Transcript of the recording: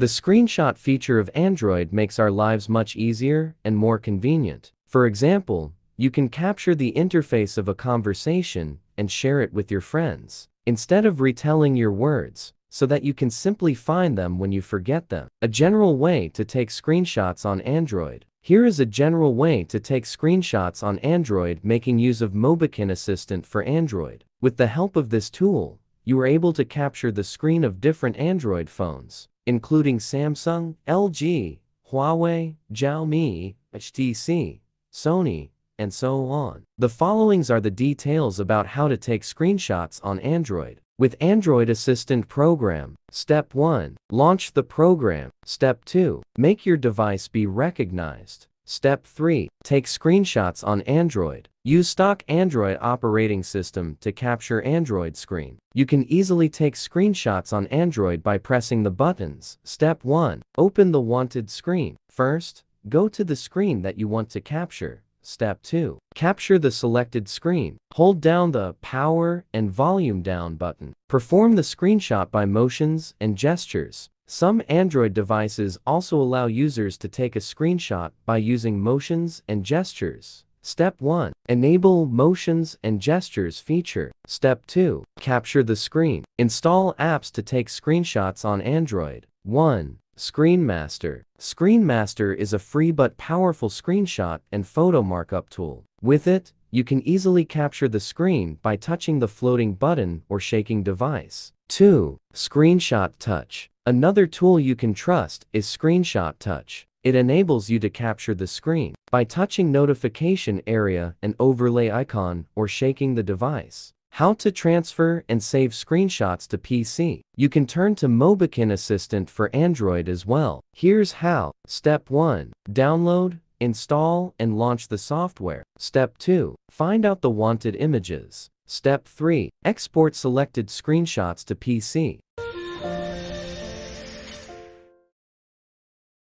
The screenshot feature of Android makes our lives much easier and more convenient. For example, you can capture the interface of a conversation and share it with your friends, instead of retelling your words, so that you can simply find them when you forget them. A general way to take screenshots on Android. Here is a general way to take screenshots on Android making use of Mobikin Assistant for Android. With the help of this tool, you are able to capture the screen of different Android phones, including Samsung, LG, Huawei, Xiaomi, HTC, Sony, and so on. The followings are the details about how to take screenshots on Android. With Android Assistant Program, Step 1. Launch the program. Step 2. Make your device be recognized. Step 3. Take screenshots on Android. Use stock Android operating system to capture Android screen. You can easily take screenshots on Android by pressing the buttons. Step 1. Open the wanted screen. First, go to the screen that you want to capture. Step 2. Capture the selected screen. Hold down the power and volume down button. Perform the screenshot by motions and gestures. Some Android devices also allow users to take a screenshot by using motions and gestures. Step 1. Enable motions and gestures feature. Step 2. Capture the screen. Install apps to take screenshots on Android. 1. ScreenMaster. ScreenMaster is a free but powerful screenshot and photo markup tool. With it, you can easily capture the screen by touching the floating button or shaking device. 2. Screenshot Touch. Another tool you can trust is Screenshot Touch. It enables you to capture the screen by touching notification area and overlay icon or shaking the device. How to transfer and save screenshots to PC. You can turn to Mobikin Assistant for Android as well. Here's how. Step 1. Download, install, and launch the software. Step 2. Find out the wanted images. Step 3. Export selected screenshots to PC.